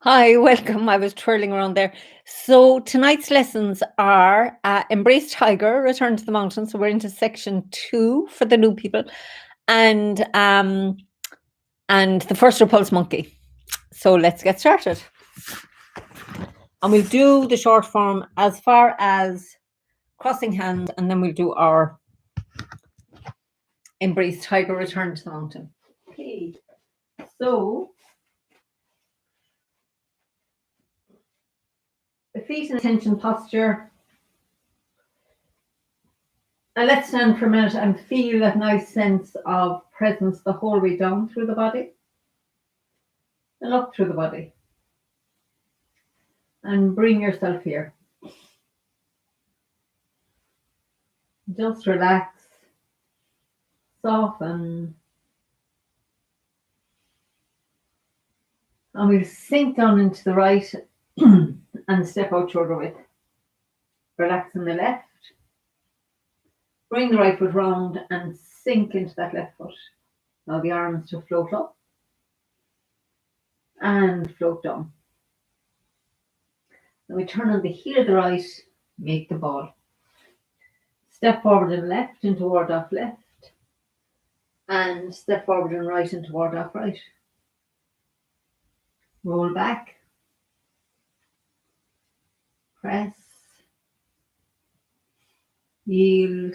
Hi, welcome. I was twirling around there. So tonight's lessons are Embrace Tiger, Return to the Mountain. So we're into section 2 for the new people, and the first Repulse monkey. So let's get started. And we'll do the short form as far as crossing hands, and then we'll do our Embrace Tiger, Return to the Mountain. Okay. So the feet in attention posture. And let's stand for a minute and feel that nice sense of presence the whole way down through the body and up through the body. And bring yourself here. Just relax, soften. And we'll sink down into the right and step out shoulder width. Relax in the left. Bring the right foot round and sink into that left foot. Now the arms to float up and float down. Then we turn on the heel of the right, make the ball. Step forward and left into ward off left. And step forward and right into ward off right. Roll back. Press. Yield.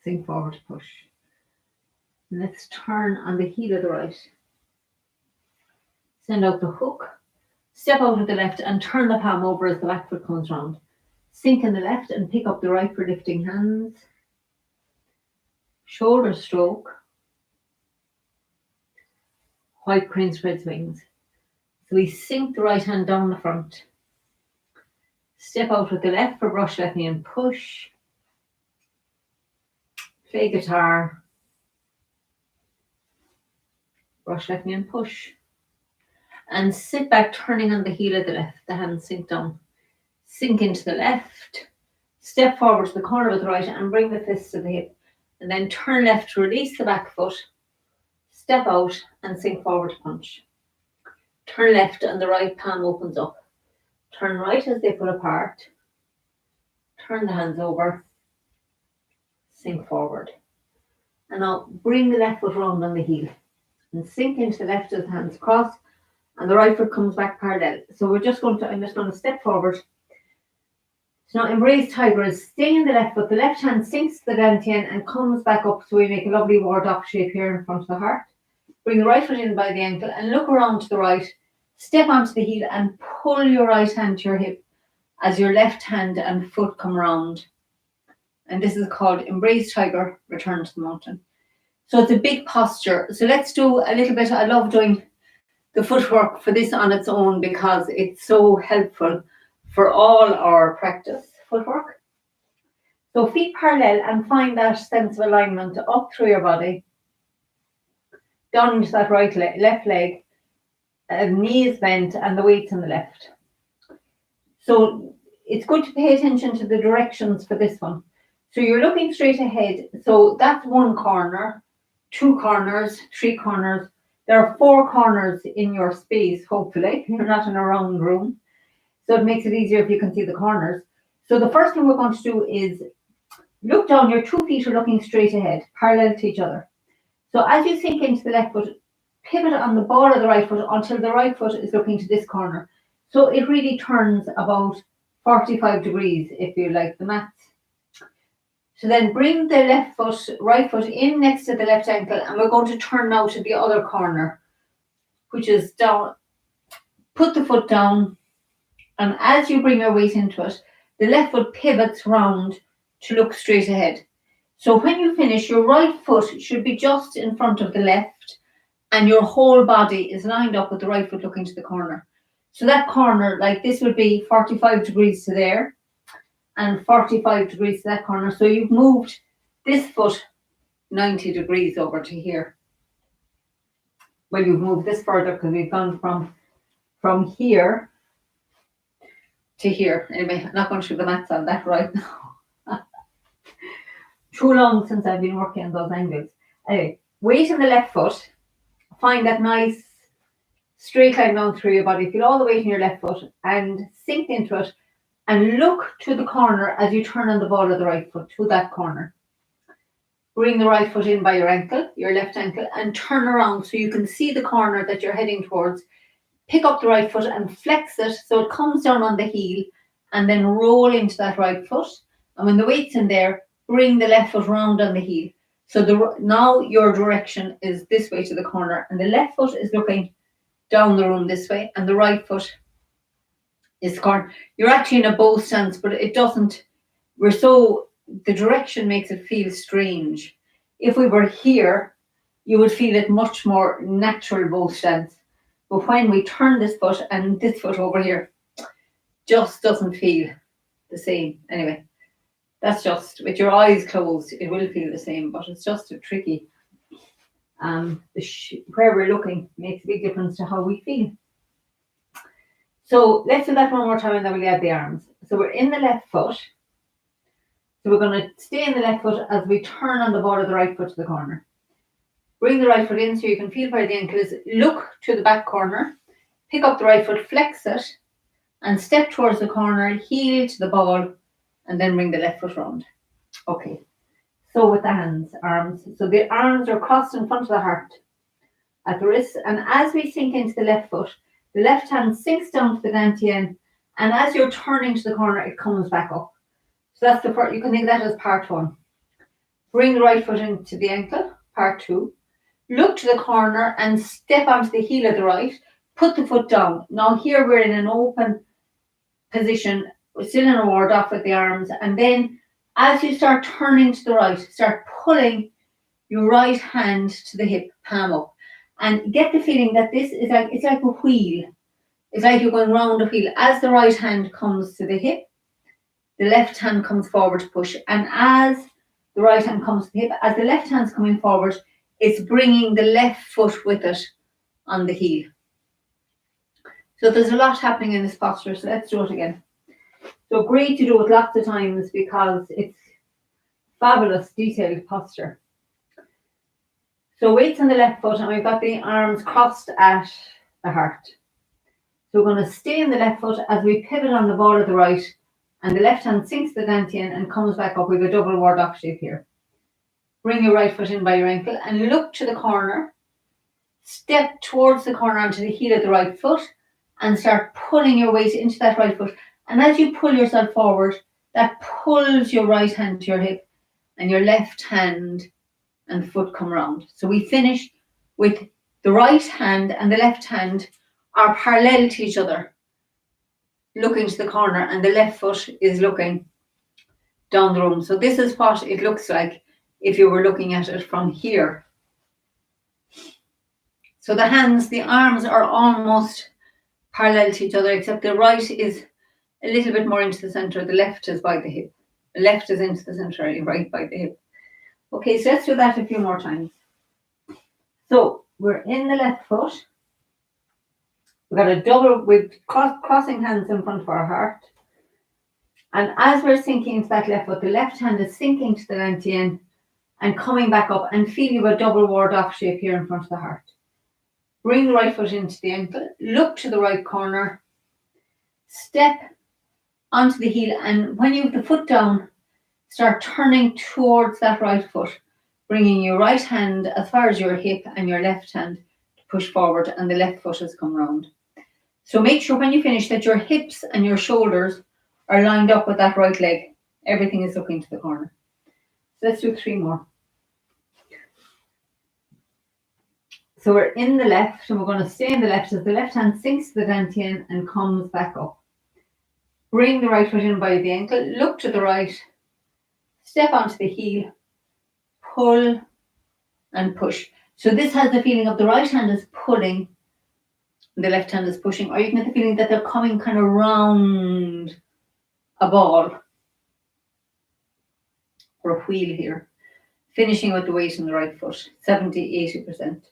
Sink forward, push. And let's turn on the heel of the right. Send out the hook. Step out with the left and turn the palm over as the back foot comes round. Sink in the left and pick up the right for lifting hands. Shoulder stroke. White crane spreads wings. So we sink the right hand down the front. Step out with the left for brush left knee and push. Play guitar. Brush left knee and push. And sit back, turning on the heel of the left. The hands sink down. Sink into the left. Step forward to the corner of the right and bring the fists to the hip. And then turn left to release the back foot. Step out and sink forward to punch. Turn left and the right palm opens up. Turn right as they pull apart. Turn the hands over. Sink forward. And now bring the left foot round on the heel. And sink into the left as the hands cross. And the right foot comes back parallel. So I'm just going to step forward. So now Embrace Tiger is stay in the left foot. The left hand sinks to the dantian and comes back up. So we make a lovely ward off shape here in front of the heart. Bring the right foot in by the ankle and look around to the right. Step onto the heel and pull your right hand to your hip as your left hand and foot come around. And this is called Embrace Tiger, Return to the Mountain. So it's a big posture. So let's do a little bit. I love doing the footwork for this on its own because it's so helpful for all our practice footwork. So feet parallel and find that sense of alignment up through your body. Down into that left leg. Knees bent and the weight's on the left. So it's good to pay attention to the directions for this one. So you're looking straight ahead. So that's one corner, 2 corners, 3 corners. There are 4 corners in your space, hopefully. You're not in a round room. So it makes it easier if you can see the corners. So the first thing we're going to do is look down. Your 2 feet are looking straight ahead, parallel to each other. So as you sink into the left foot, pivot on the ball of the right foot until the right foot is looking to this corner. So it really turns about 45 degrees if you like the maths. So then bring the right foot in next to the left ankle and we're going to turn now to the other corner, which is down. Put the foot down and as you bring your weight into it, the left foot pivots round to look straight ahead. So when you finish, your right foot should be just in front of the left and your whole body is lined up with the right foot looking to the corner. So that corner, like this would be 45 degrees to there and 45 degrees to that corner. So you've moved this foot 90 degrees over to here. Well, you've moved this further because we've gone from here to here. Anyway, I'm not going to do the maths on that right now. Too long since I've been working on those angles. Anyway, weight on the left foot. Find that nice straight line down through your body. Feel all the weight in your left foot and sink into it and look to the corner as you turn on the ball of the right foot to that corner. Bring the right foot in by your ankle, your left ankle, and turn around so you can see the corner that you're heading towards. Pick up the right foot and flex it so it comes down on the heel and then roll into that right foot. And when the weight's in there, bring the left foot round on the heel. So now your direction is this way to the corner and the left foot is looking down the room this way and the right foot is corner. You're actually in a bow stance, but it doesn't, the direction makes it feel strange. If we were here, you would feel it much more natural bow stance. But when we turn this foot and this foot over here, just doesn't feel the same. Anyway, that's just, with your eyes closed, it will feel the same, but it's just a tricky. Where we're looking makes a big difference to how we feel. So let's do that one more time and then we'll add the arms. So we're in the left foot. So we're going to stay in the left foot as we turn on the ball of the right foot to the corner. Bring the right foot in so you can feel where the ankle is. Look to the back corner. Pick up the right foot, flex it, and step towards the corner, heel to the ball, and then bring the left foot round. Okay. So with the hands, arms. So the arms are crossed in front of the heart at the wrists. And as we sink into the left foot, the left hand sinks down to the dantian. And as you're turning to the corner, it comes back up. So that's the first, you can think of that as part one. Bring the right foot into the ankle, part two. Look to the corner and step onto the heel of the right. Put the foot down. Now here we're in an open position. We're still in a ward off with the arms. And then as you start turning to the right, start pulling your right hand to the hip, palm up. And get the feeling that this is like, it's like a wheel. It's like you're going round a wheel. As the right hand comes to the hip, the left hand comes forward to push. And as the right hand comes to the hip, as the left hand's coming forward, it's bringing the left foot with it on the heel. So there's a lot happening in this posture. So let's do it again. So great to do it lots of times because it's fabulous detailed posture. So weights on the left foot and we've got the arms crossed at the heart. So we're going to stay in the left foot as we pivot on the ball of the right and the left hand sinks the dantian and comes back up with a double ward off shape here. Bring your right foot in by your ankle and look to the corner. Step towards the corner onto the heel of the right foot and start pulling your weight into that right foot. And as you pull yourself forward, that pulls your right hand to your hip and your left hand and foot come round. So we finish with the right hand and the left hand are parallel to each other, looking to the corner, and the left foot is looking down the room. So this is what it looks like if you were looking at it from here. So the hands, the arms are almost parallel to each other, except the right is a little bit more into the center. The left is by the hip. The left is into the center, right by the hip. Okay, so let's do that a few more times. So we're in the left foot. We've got a double with crossing hands in front of our heart. And as we're sinking into that left foot, the left hand is sinking to the dantian and coming back up, and feel you a double ward off shape here in front of the heart. Bring the right foot into the ankle, look to the right corner, step onto the heel, and when you have the foot down, start turning towards that right foot, bringing your right hand as far as your hip and your left hand to push forward, and the left foot has come round. So make sure when you finish that your hips and your shoulders are lined up with that right leg. Everything is looking to the corner. So let's do 3 more. So we're in the left and we're going to stay in the left as the left hand sinks to the dantian and comes back up. Bring the right foot in by the ankle, look to the right, step onto the heel, pull and push. So this has the feeling of the right hand is pulling, the left hand is pushing, or you can get the feeling that they're coming kind of round a ball or a wheel here. Finishing with the weight on the right foot, 70-80%.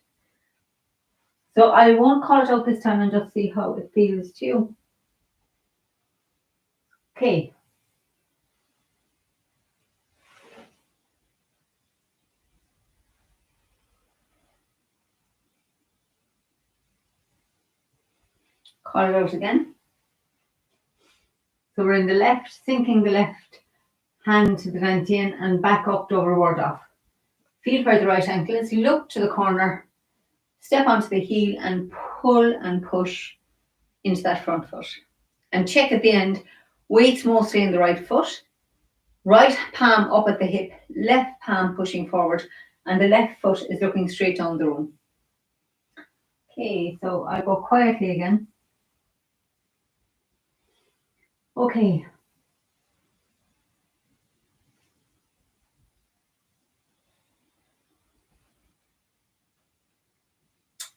So I won't call it out this time and just see how it feels to you. Okay. Call it out again. So we're in the left, sinking the left hand to the dantian and back up, double ward off. Feel where the right ankle is, look to the corner, step onto the heel and pull and push into that front foot. And check at the end, weight's mostly in the right foot, right palm up at the hip, left palm pushing forward, and the left foot is looking straight down the room. Okay, so I'll go quietly again. Okay.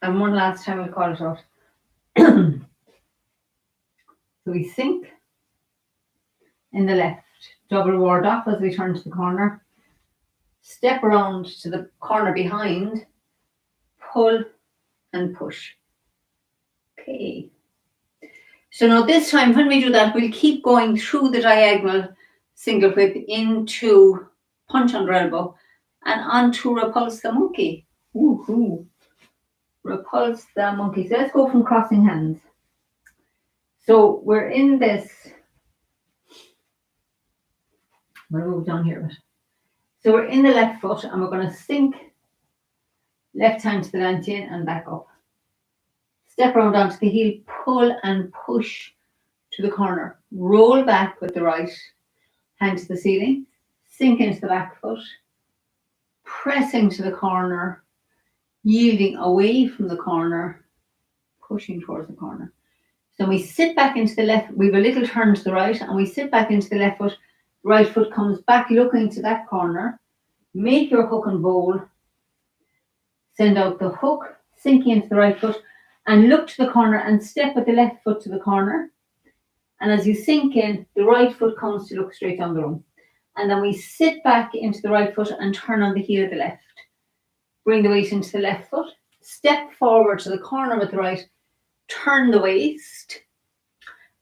And one last time we'll call it out. So we sink in the left, double ward off as we turn to the corner, step around to the corner behind, pull and push. Okay. So now this time when we do that, we'll keep going through the diagonal single whip into punch under elbow and onto repulse the monkey. Woohoo! Repulse the monkey. So let's go from crossing hands. So we're in this. I'm going to move down here a bit. So we're in the left foot and we're going to sink left hand to the dantian and back up. Step around onto the heel, pull and push to the corner. Roll back with the right hand to the ceiling, sink into the back foot, pressing to the corner, yielding away from the corner, pushing towards the corner. So we sit back into the left, we have a little turn to the right, and we sit back into the left foot. Right foot comes back looking to that corner. Make your hook and bowl. Send out the hook, sinking into the right foot, and look to the corner and step with the left foot to the corner. And as you sink in, the right foot comes to look straight down the room. And then we sit back into the right foot and turn on the heel of the left. Bring the weight into the left foot. Step forward to the corner with the right. Turn the waist.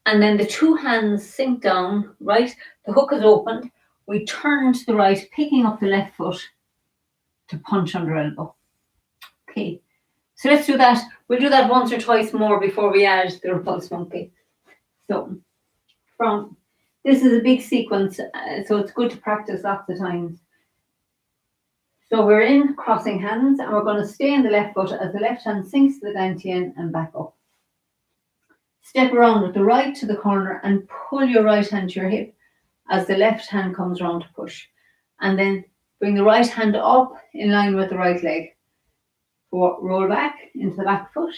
And then the two hands sink down, right? The hook is opened. We turn to the right, picking up the left foot to punch under elbow. Okay, so let's do that. We'll do that once or twice more before we add the repulse monkey. So, this is a big sequence, so it's good to practice lots of times. So we're in crossing hands and we're going to stay in the left foot as the left hand sinks to the dantian and back up. Step around with the right to the corner and pull your right hand to your hip as the left hand comes around to push. And then bring the right hand up in line with the right leg. Roll back into the back foot,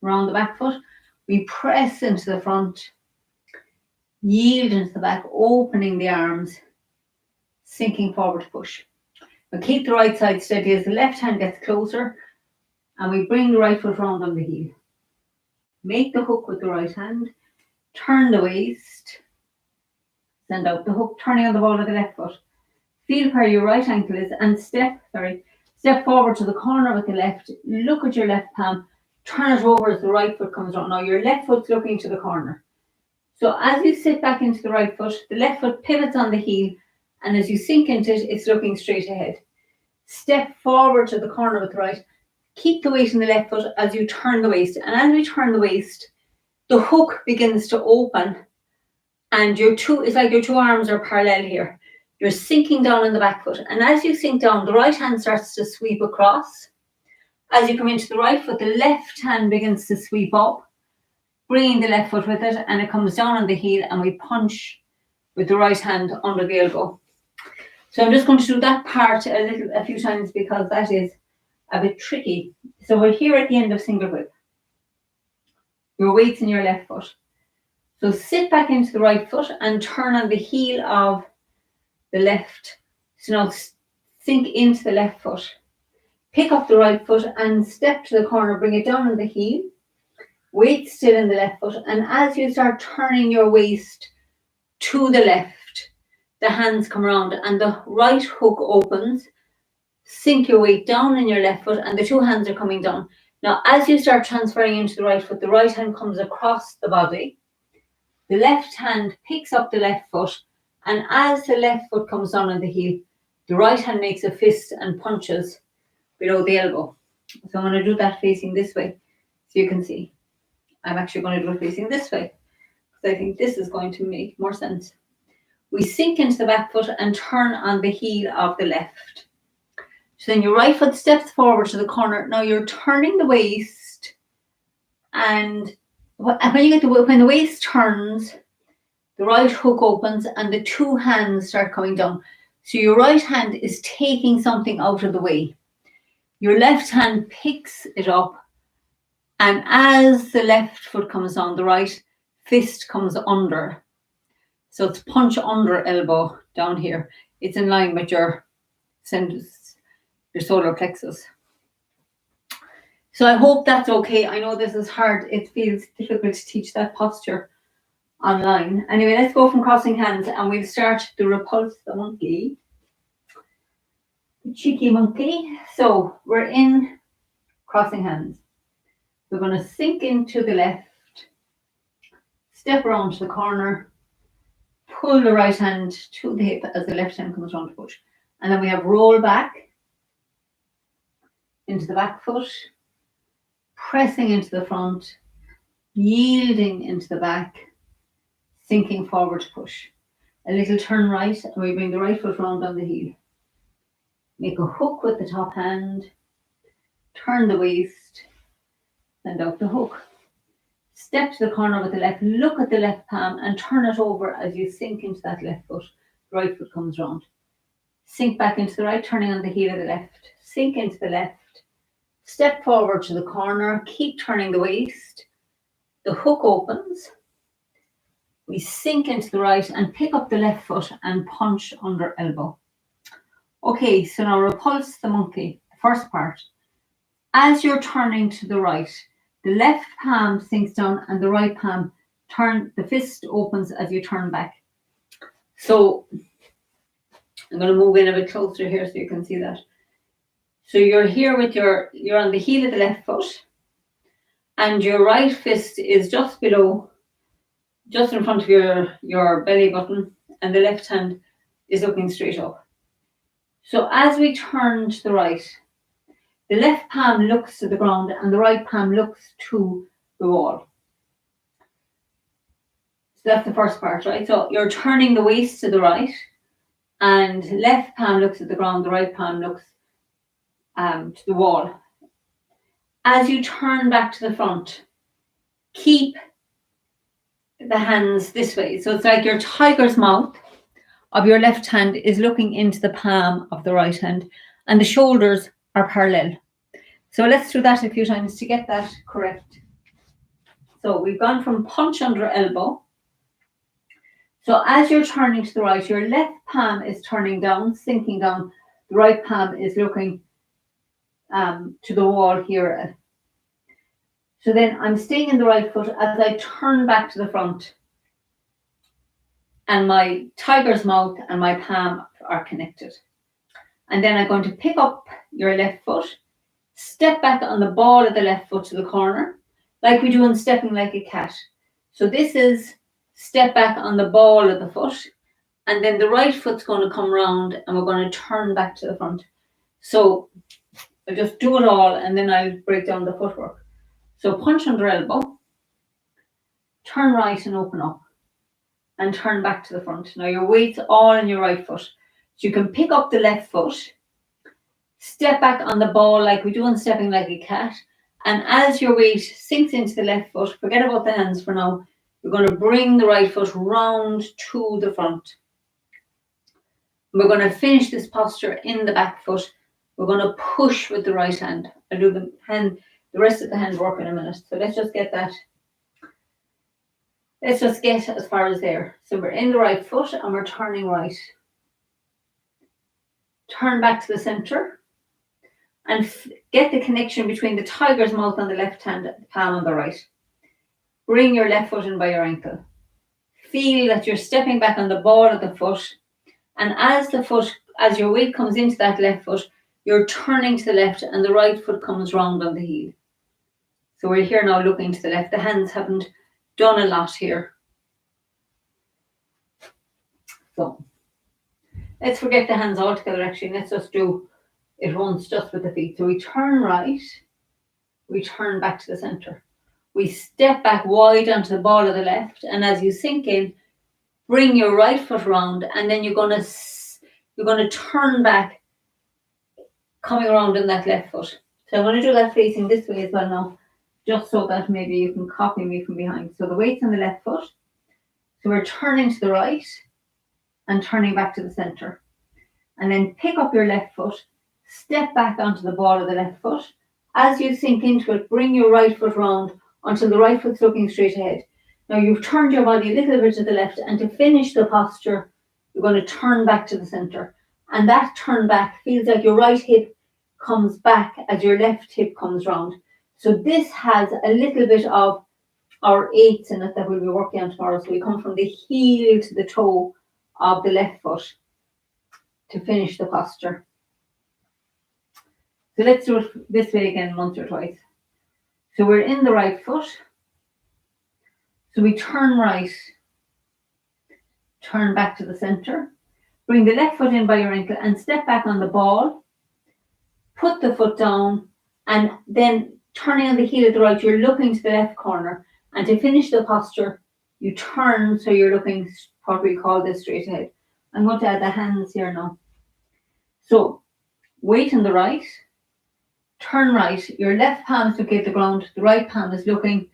around the back foot. We press into the front, yield into the back, opening the arms, sinking forward to push. But keep the right side steady as the left hand gets closer and we bring the right foot round on the heel. Make the hook with the right hand, turn the waist, send out the hook, turning on the ball of the left foot. Feel where your right ankle is and step forward to the corner with the left, look at your left palm, turn it over as the right foot comes around. Now your left foot's looking to the corner. So as you sit back into the right foot, the left foot pivots on the heel, and as you sink into it, it's looking straight ahead. Step forward to the corner with the right. Keep the weight in the left foot as you turn the waist. And as we turn the waist, the hook begins to open and it's like your two arms are parallel here. You're sinking down in the back foot. And as you sink down, the right hand starts to sweep across. As you come into the right foot, the left hand begins to sweep up, bringing the left foot with it, and it comes down on the heel and we punch with the right hand under the elbow. So I'm just going to do that part a few times because that is a bit tricky. So we're here at the end of single whip. Your weight's in your left foot. So sit back into the right foot and turn on the heel of the left. So now sink into the left foot. Pick up the right foot and step to the corner, bring it down on the heel. Weight still in the left foot. And as you start turning your waist to the left, the hands come around and the right hook opens. Sink your weight down in your left foot and the two hands are coming down. Now, as you start transferring into the right foot, the right hand comes across the body. The left hand picks up the left foot, and as the left foot comes down on the heel, the right hand makes a fist and punches below the elbow. So I'm going to do that facing this way so you can see. I'm actually going to do it facing this way because I think this is going to make more sense. We sink into the back foot and turn on the heel of the left. So then your right foot steps forward to the corner. Now you're turning the waist, and when the waist turns, the right hook opens and the two hands start coming down. So your right hand is taking something out of the way. Your left hand picks it up, and as the left foot comes down, the right fist comes under. So it's punch under elbow down here. It's in line with your solar plexus. So I hope that's okay. I know this is hard. It feels difficult to teach that posture online. Anyway, let's go from crossing hands and we'll start the Repulse the monkey. The cheeky monkey. So we're in crossing hands. We're going to sink into the left, step around to the corner, pull the right hand to the hip as the left hand comes around to push. And then we have roll back into the back foot, pressing into the front, yielding into the back, sinking forward to push. A little turn right, and we bring the right foot round on the heel. Make a hook with the top hand, turn the waist, send out the hook. Step to the corner with the left, look at the left palm and turn it over as you sink into that left foot. The right foot comes round. Sink back into the right, turning on the heel of the left. Sink into the left. Step forward to the corner, keep turning the waist. The hook opens. We sink into the right and pick up the left foot and punch under elbow. Okay, so now Repulse the monkey, the first part. As you're turning to the right, the left palm sinks down and the right palm the fist opens as you turn back. So I'm going to move in a bit closer here so you can see that. So you're here with you're on the heel of the left foot and your right fist is just below, just in front of your belly button, and the left hand is looking straight up. So as we turn to the right, the left palm looks to the ground and the right palm looks to the wall. So that's the first part, right? So you're turning the waist to the right and left palm looks at the ground, the right palm looks to the wall. As you turn back to the front, keep the hands this way. So it's like your tiger's mouth of your left hand is looking into the palm of the right hand and the shoulders are parallel. So let's do that a few times to get that correct. So we've gone from punch under elbow. So as you're turning to the right, your left palm is turning down, sinking down. The right palm is looking to the wall here. So then I'm staying in the right foot as I turn back to the front. And my tiger's mouth and my palm are connected. And then I'm going to pick up your left foot, step back on the ball of the left foot to the corner, like we do in stepping like a cat. So this is step back on the ball of the foot, and then the right foot's going to come round and we're going to turn back to the front. So I'll just do it all and then I'll break down the footwork. So punch under elbow, turn right and open up, and turn back to the front. Now your weight's all in your right foot. So you can pick up the left foot, step back on the ball like we do in stepping like a cat, and as your weight sinks into the left foot, forget about the hands for now, you're going to bring the right foot round to the front. We're going to finish this posture in the back foot. We're going to push with the right hand. I'll do the rest of the hand work in a minute. So let's just get that. Let's just get as far as there. So we're in the right foot and we're turning right. Turn back to the center and get the connection between the tiger's mouth on the left hand and the palm on the right. Bring your left foot in by your ankle. Feel that you're stepping back on the ball of the foot, and as your weight comes into that left foot, you're turning to the left and the right foot comes round on the heel. So we're here now looking to the left. The hands haven't done a lot here. So let's forget the hands altogether actually. Let's just do it once just with the feet. So we turn right, we turn back to the center. We step back wide onto the ball of the left, and as you sink in, bring your right foot round, and then you're going to turn back, coming around in that left foot. So I'm going to do that facing this way as well now, just so that maybe you can copy me from behind. So the weight's on the left foot. So we're turning to the right and turning back to the center. And then pick up your left foot, step back onto the ball of the left foot. As you sink into it, bring your right foot round until the right foot's looking straight ahead. Now you've turned your body a little bit to the left, and to finish the posture, you're going to turn back to the center. And that turn back feels like your right hip comes back as your left hip comes round. So this has a little bit of our eights in it that we'll be working on tomorrow. So we come from the heel to the toe of the left foot to finish the posture. So let's do it this way again once or twice. So we're in the right foot. So we turn right, turn back to the center, bring the left foot in by your ankle and step back on the ball, put the foot down, and then turning on the heel of the right, you're looking to the left corner. And to finish the posture, you turn so you're looking, what we call this, straight ahead. I'm going to add the hands here now. So weight on the right, turn right, your left palm is looking at the ground, the right palm is looking,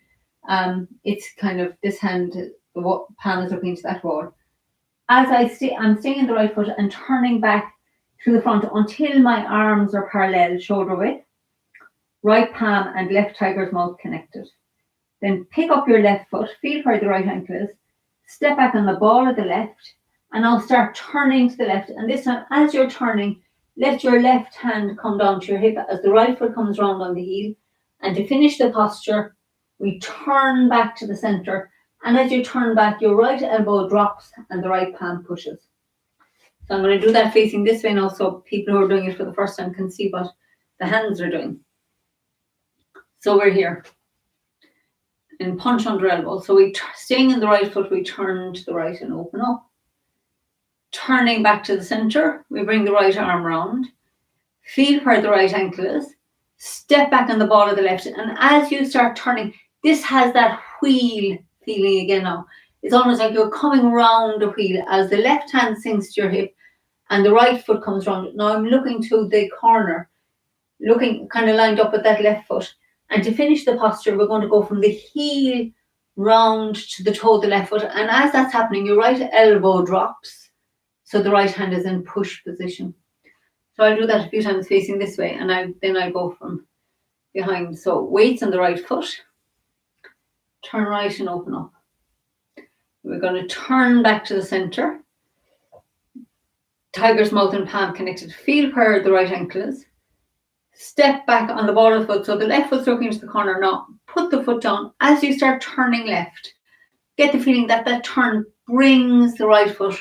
it's kind of this hand, the palm is looking to that wall. As I'm staying in the right foot and turning back to the front until my arms are parallel, shoulder width, right palm and left tiger's mouth connected. Then pick up your left foot, feel where the right ankle is, step back on the ball of the left, and I'll start turning to the left. And this time, as you're turning, let your left hand come down to your hip as the right foot comes round on the heel. And to finish the posture, we turn back to the center. And as you turn back, your right elbow drops and the right palm pushes. So I'm going to do that facing this way now, so people who are doing it for the first time can see what the hands are doing. So we're here. And punch under elbow. So we staying in the right foot, we turn to the right and open up. Turning back to the center, we bring the right arm round. Feel where the right ankle is. Step back on the ball of the left. And as you start turning, this has that wheel feeling again now. It's almost like you're coming around the wheel as the left hand sinks to your hip and the right foot comes round. Now I'm looking to the corner, looking kind of lined up with that left foot. And to finish the posture, we're going to go from the heel round to the toe of the left foot. And as that's happening, your right elbow drops. So the right hand is in push position. So I'll do that a few times facing this way. And then I go from behind. So weights on the right foot. Turn right and open up. We're going to turn back to the center. Tiger's mouth and palm connected. Feel where the right ankle is. Step back on the ball of the foot. So the left foot's looking to the corner now. Put the foot down. As you start turning left, get the feeling that that turn brings the right foot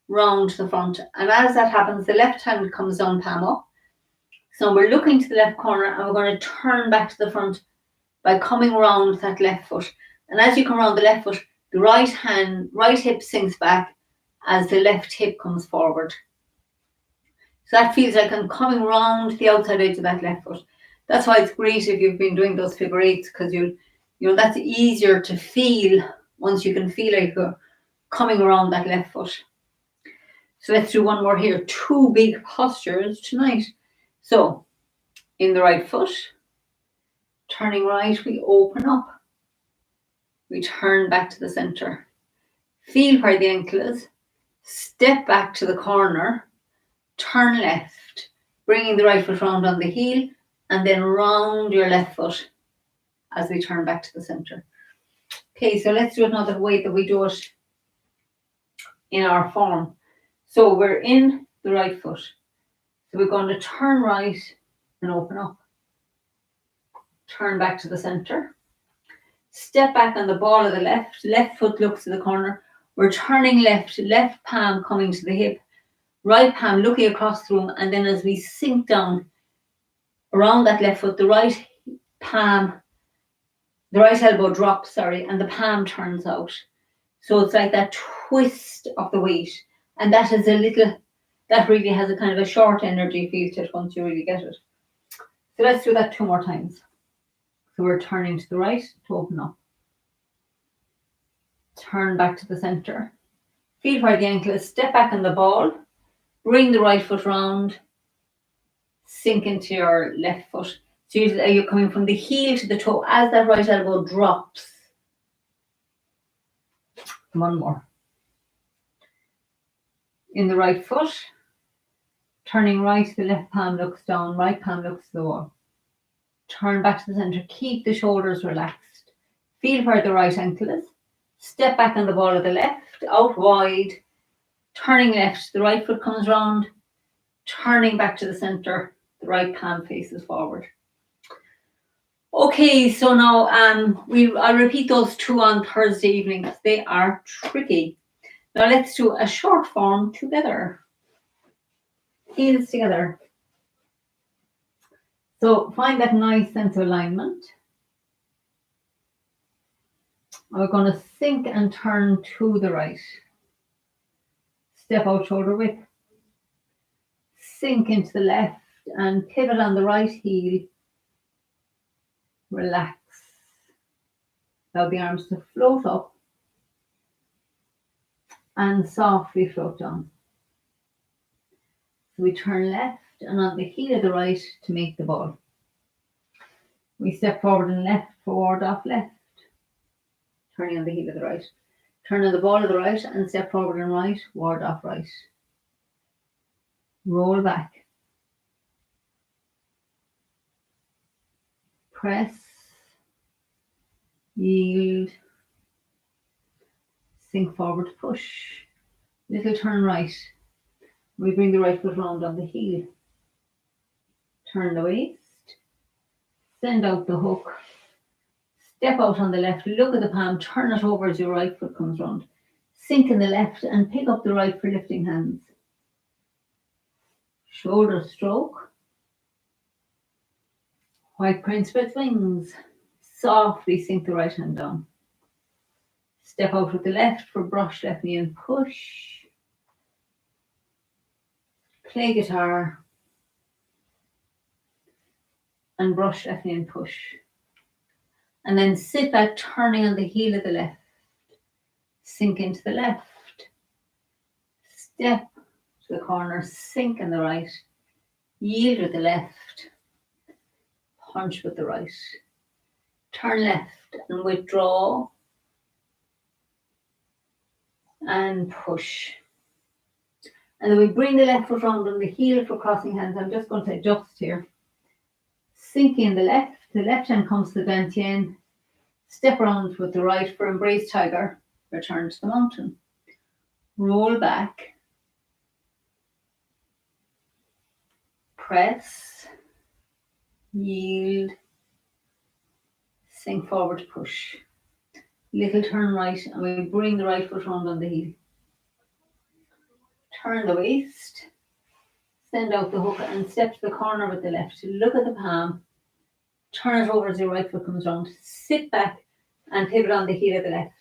round to the front. And as that happens, the left hand comes down, palm up. So we're looking to the left corner and we're going to turn back to the front by coming around that left foot. And as you come around the left foot, the right hip sinks back as the left hip comes forward. So that feels like I'm coming round the outside edge of that left foot. That's why it's great if you've been doing those figure eights, because that's easier to feel once you can feel like you're coming around that left foot. So let's do one more here. 2 big postures tonight. So in the right foot, turning right, we open up. We turn back to the center. Feel where the ankle is. Step back to the corner. Turn left, bringing the right foot round on the heel, and then round your left foot as we turn back to the center. Okay, so let's do another way that we do it in our form. So we're in the right foot. So we're going to turn right and open up. Turn back to the center. Step back on the ball of the left. Left foot looks to the corner. We're turning left, left palm coming to the hip. Right palm looking across the room, and then as we sink down around that left foot, the right elbow drops, and the palm turns out. So it's like that twist of the weight, and that really has a kind of a short energy feel to it once you really get it. So let's do that 2 more times. So we're turning to the right to open up. Turn back to the centre. Feel where the ankle is. Step back on the ball. Bring the right foot round. Sink into your left foot. So you're coming from the heel to the toe as that right elbow drops. One more. In the right foot. Turning right, the left palm looks down. Right palm looks to the wall. Turn back to the centre. Keep the shoulders relaxed. Feel where the right ankle is. Step back on the ball of the left, out wide. Turning left, the right foot comes round. Turning back to the centre, the right palm faces forward. Okay, so now I'll repeat those two on Thursday evening because they are tricky. Now let's do a short form together. Heels together. So find that nice sense of alignment. We're going to sink and turn to the right. Step out shoulder width. Sink into the left and pivot on the right heel. Relax. Allow the arms to float up and softly float down. So we turn left and on the heel of the right to make the ball. We step forward and left, forward off left. Turning on the heel of the right. Turn on the ball of the right and step forward and right, ward off right. Roll back. Press. Yield. Sink forward, push. Little turn right. We bring the right foot round on the heel. Turn the waist. Send out the hook. Step out on the left, look at the palm, turn it over as your right foot comes round. Sink in the left and pick up the right for lifting hands. Shoulder stroke. White crane spreads wings. Softly sink the right hand down. Step out with the left for brush left knee and push. Play guitar. And brush left knee and push. And then sit back, turning on the heel of the left. Sink into the left. Step to the corner, sink in the right. Yield with the left. Punch with the right. Turn left and withdraw. And push. And then we bring the left foot round on the heel for crossing hands. I'm just going to adjust here. Sink in the left hand comes to the dantian. Step around with the right for embrace tiger. Return to the mountain. Roll back. Press. Yield. Sink forward, push. Little turn right and we bring the right foot round on the heel. Turn the waist. Send out the hook and step to the corner with the left. Look at the palm. Turn it over as your right foot comes round. Sit back and pivot on the heel of the left.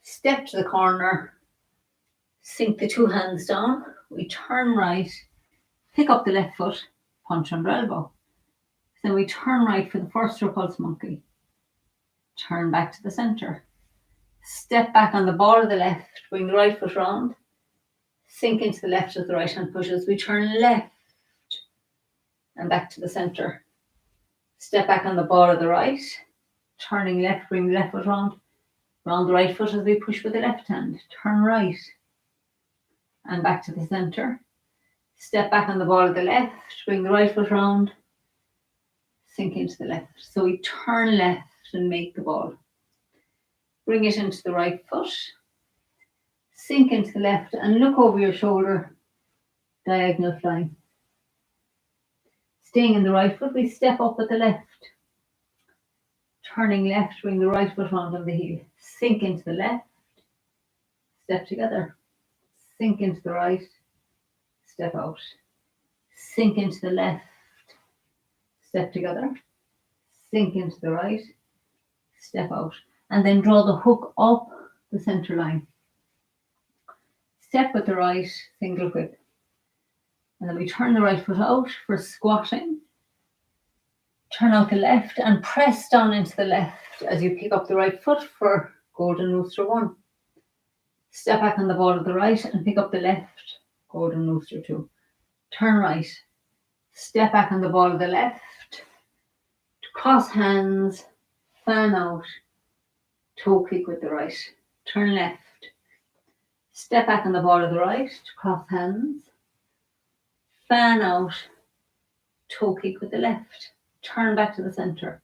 Step to the corner. Sink the two hands down. We turn right. Pick up the left foot. Punch under elbow. Then we turn right for the first repulse monkey. Turn back to the centre. Step back on the ball of the left. Bring the right foot round. Sink into the left as the right hand pushes. We turn left and back to the centre. Step back on the ball of the right. Turning left, bring the left foot round. Round the right foot as we push with the left hand. Turn right and back to the centre. Step back on the ball of the left. Bring the right foot round. Sink into the left. So we turn left and make the ball. Bring it into the right foot. Sink into the left and look over your shoulder. Diagonal flying. Staying in the right foot, we step up with the left. Turning left, bring the right foot round on the heel. Sink into the left. Step together. Sink into the right. Step out. Sink into the left. Step together. Sink into the right. Step out. And then draw the hook up the centre line. Step with the right, single whip. And then we turn the right foot out for squatting. Turn out the left and press down into the left as you pick up the right foot for golden rooster 1. Step back on the ball of the right and pick up the left, golden rooster 2. Turn right. Step back on the ball of the left. Cross hands, fan out, toe kick with the right. Turn left. Step back on the ball of the right, cross hands, fan out, toe kick with the left. Turn back to the centre.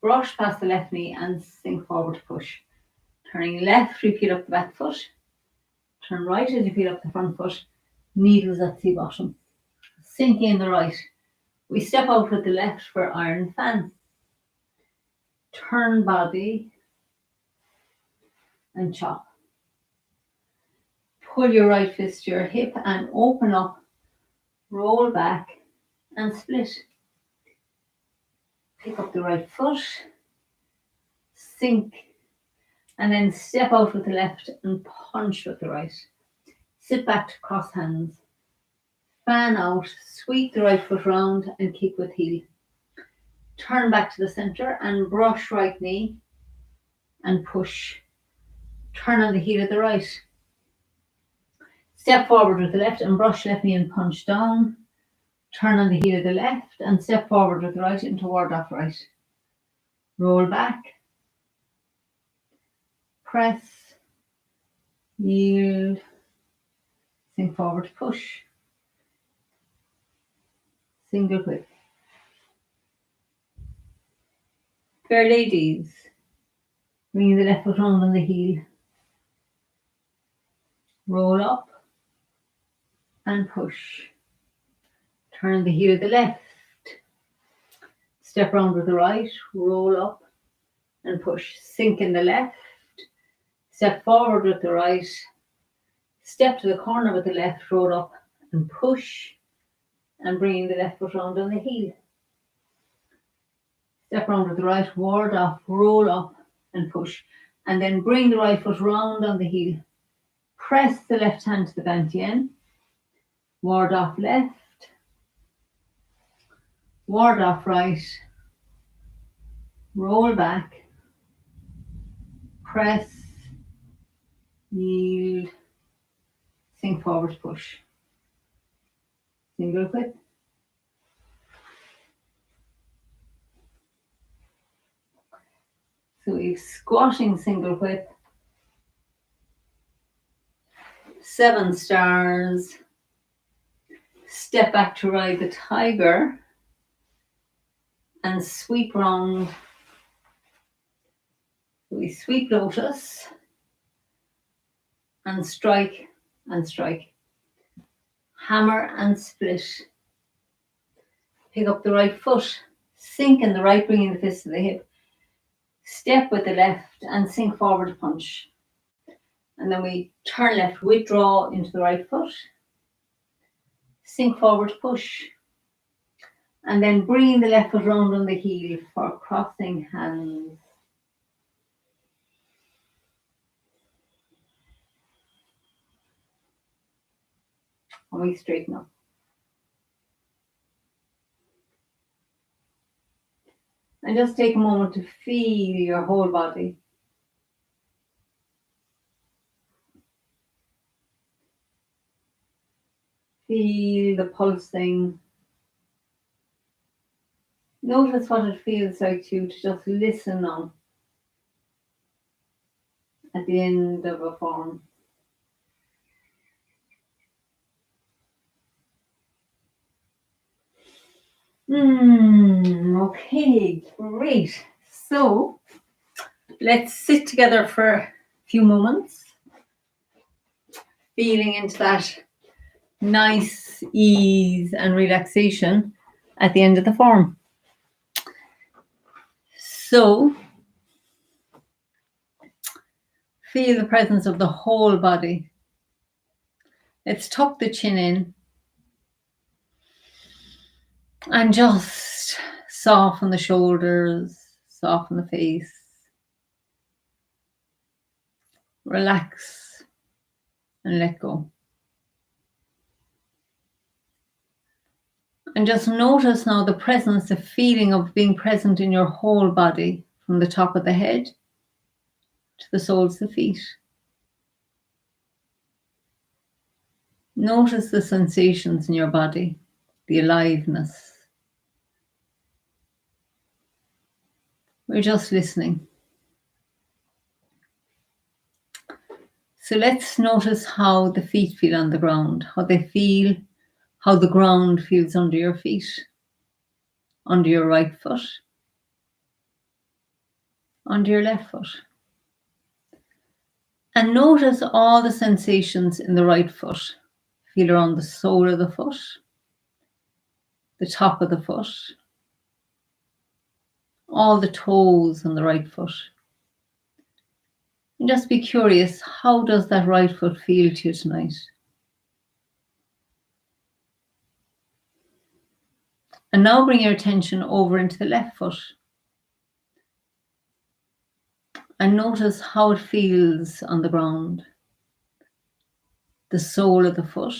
Brush past the left knee and sink forward to push. Turning left, repeat up the back foot. Turn right as you peel up the front foot. Needles at sea bottom. Sink in the right. We step out with the left for iron fan. Turn body and chop. Pull your right fist to your hip and open up, roll back and split. Pick up the right foot, sink, and then step out with the left and punch with the right. Sit back to cross hands. Fan out, sweep the right foot round and kick with heel. Turn back to the centre and brush right knee and push. Turn on the heel of the right. Step forward with the left and brush left knee and punch down. Turn on the heel of the left and step forward with the right into ward off right. Roll back. Press. Yield. Sink forward, push. Single whip. Fair ladies. Bring the left foot round on the heel. Roll up and push. Turn the heel of the left. Step round with the right. Roll up and push. Sink in the left. Step forward with the right. Step to the corner with the left. Roll up and push. And bringing the left foot round on the heel. Step round with the right. Ward off. Roll up and push. And then bring the right foot round on the heel. Press the left hand to the bantien. Ward off left. Ward off right. Roll back. Press. Yield. Sink forward, push. Single whip. So we've squatting single whip. 7 stars. Step back to ride the tiger. And sweep round. We sweep lotus. And strike and strike. Hammer and split. Pick up the right foot. Sink in the right, bringing the fist to the hip. Step with the left and sink forward, punch. And then we turn left, withdraw into the right foot. Sink forward, push. And then bring the left foot round on the heel for crossing hands. And we straighten up. And just take a moment to feel your whole body. Feel the pulsing. Notice what it feels like to you to just listen on at the end of a form. Okay, great. So let's sit together for a few moments, feeling into that nice ease and relaxation at the end of the form. So feel the presence of the whole body. Let's tuck the chin in and just soften the shoulders, soften the face. Relax and let go. And just notice now the presence, the feeling of being present in your whole body, from the top of the head to the soles of the feet. Notice the sensations in your body, the aliveness. We're just listening. So let's notice how the feet feel on the ground, how they feel, how the ground feels under your feet, under your right foot, under your left foot. And notice all the sensations in the right foot. Feel around the sole of the foot, the top of the foot, all the toes on the right foot. And just be curious, how does that right foot feel to you tonight? And now bring your attention over into the left foot. And notice how it feels on the ground. The sole of the foot,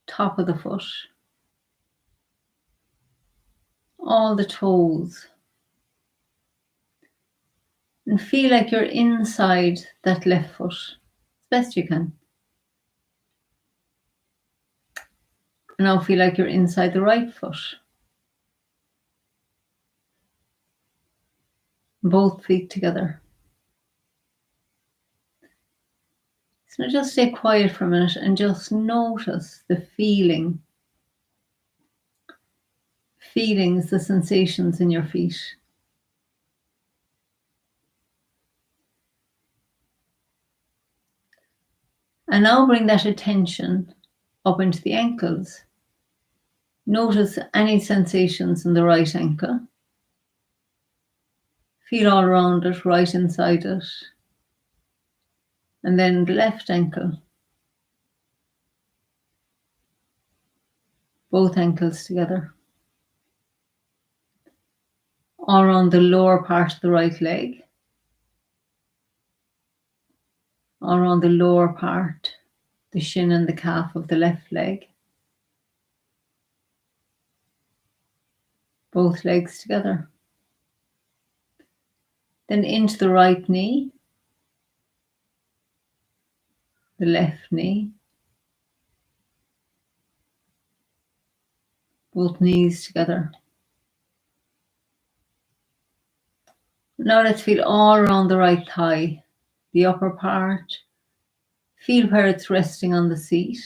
top of the foot, all the toes. And feel like you're inside that left foot as best you can. And now feel like you're inside the right foot. Both feet together. So now just stay quiet for a minute and just notice the feelings, the sensations in your feet. And now bring that attention up into the ankles. Notice any sensations in the right ankle. Feel all around it, right inside it. And then the left ankle. Both ankles together. All around the lower part of the right leg. All around the lower part, the shin and the calf of the left leg. Both legs together. Then into the right knee, the left knee, both knees together. Now let's feel all around the right thigh, the upper part. Feel where it's resting on the seat.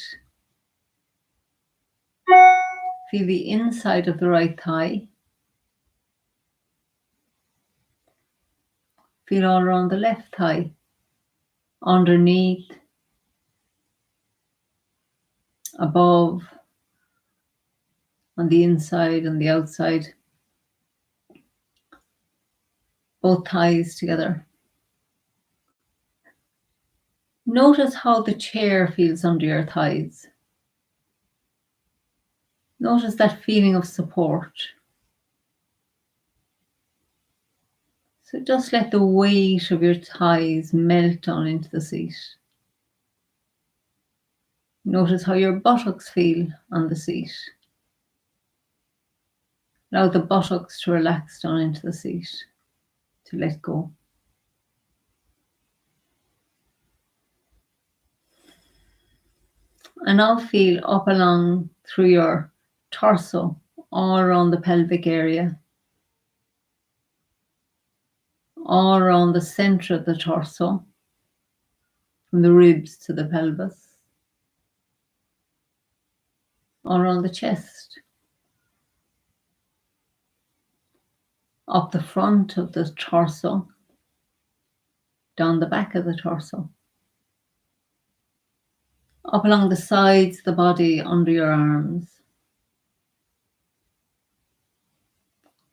Feel the inside of the right thigh. Feel all around the left thigh, underneath, above, on the inside and the outside. Both thighs together. Notice how the chair feels under your thighs. Notice that feeling of support. So just let the weight of your thighs melt down into the seat. Notice how your buttocks feel on the seat. Allow the buttocks to relax down into the seat, to let go. And now feel up along through your torso, all around the pelvic area, all around the center of the torso, from the ribs to the pelvis, all around the chest, up the front of the torso, down the back of the torso, up along the sides of the body, under your arms.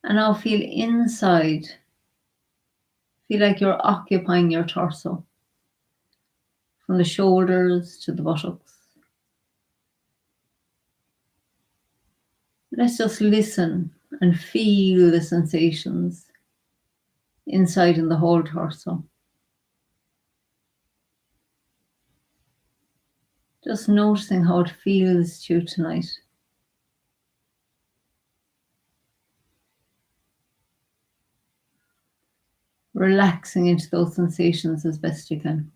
And now feel inside. Feel like you're occupying your torso, from the shoulders to the buttocks. Let's just listen and feel the sensations inside in the whole torso. Just noticing how it feels to you tonight. Relaxing into those sensations as best you can.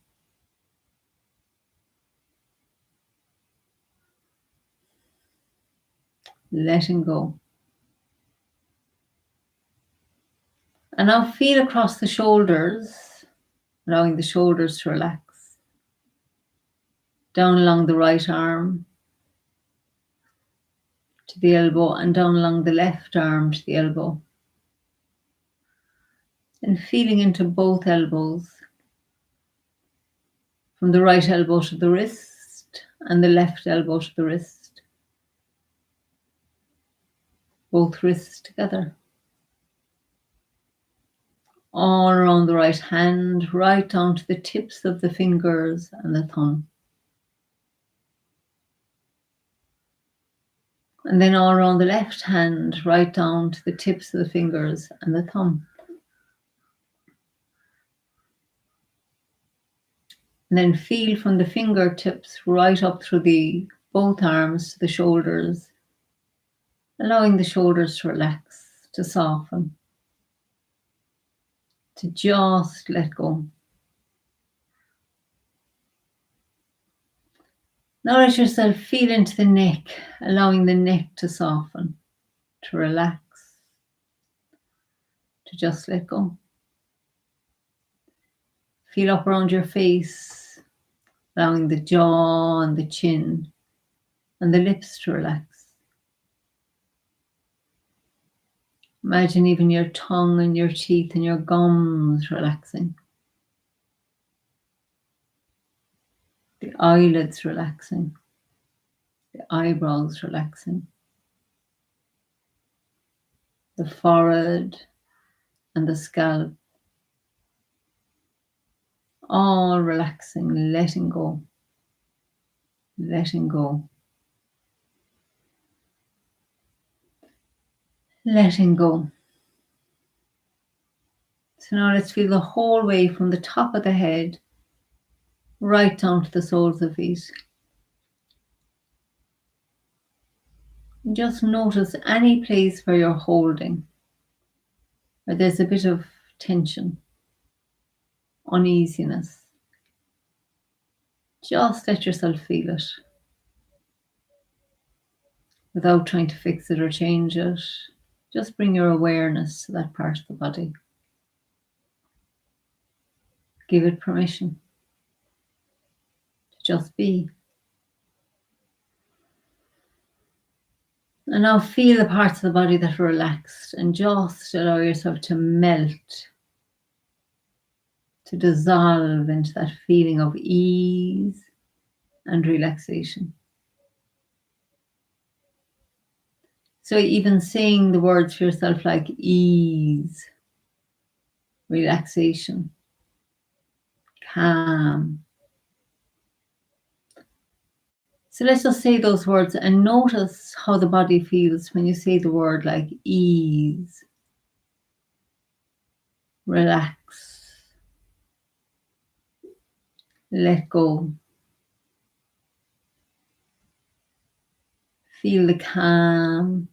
Letting go. And now feel across the shoulders, allowing the shoulders to relax. Down along the right arm to the elbow and down along the left arm to the elbow. And feeling into both elbows, from the right elbow to the wrist and the left elbow to the wrist. Both wrists together. All around the right hand, right down to the tips of the fingers and the thumb. And then all around the left hand, right down to the tips of the fingers and the thumb. And then feel from the fingertips right up through both arms to the shoulders, allowing the shoulders to relax, to soften, to just let go. Now let yourself feel into the neck, allowing the neck to soften, to relax, to just let go. Feel up around your face, allowing the jaw and the chin and the lips to relax. Imagine even your tongue and your teeth and your gums relaxing. The eyelids relaxing. The eyebrows relaxing. The forehead and the scalp. All relaxing, letting go. Letting go. Letting go. So now let's feel the whole way from the top of the head right down to the soles of the feet. And just notice any place where you're holding, where there's a bit of tension, uneasiness. Just let yourself feel it without trying to fix it or change it. Just bring your awareness to that part of the body. Give it permission to just be. And now feel the parts of the body that are relaxed and just allow yourself to melt, to dissolve into that feeling of ease and relaxation. So even saying the words for yourself like ease, relaxation, calm. So let's just say those words and notice how the body feels when you say the word like ease, relax, let go. Feel the calm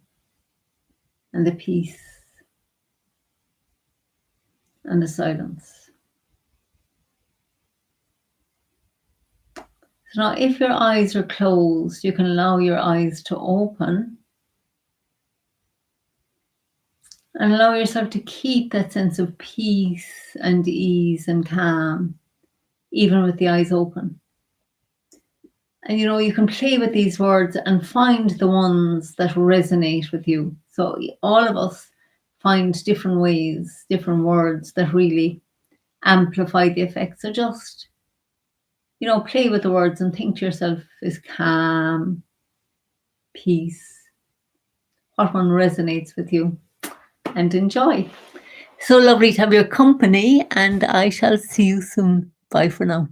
and the peace and the silence. So now if your eyes are closed, you can allow your eyes to open and allow yourself to keep that sense of peace and ease and calm, even with the eyes open. And you can play with these words and find the ones that resonate with you. So all of us find different ways, different words that really amplify the effect. So just play with the words and think to yourself, is calm, peace, what one resonates with you, and enjoy. So lovely to have your company, and I shall see you soon. Bye for now.